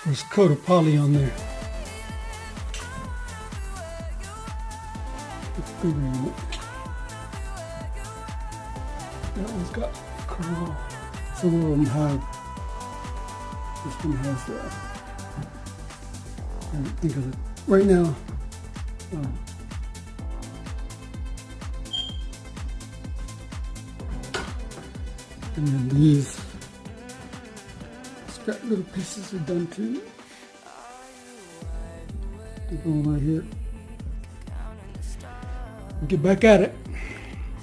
first coat of poly on there. It's bigger than it. That one's got curl. Some of them have. This one has. I don't think of it right now. And then these scrap little pieces are done too. They go right here. Get back at it.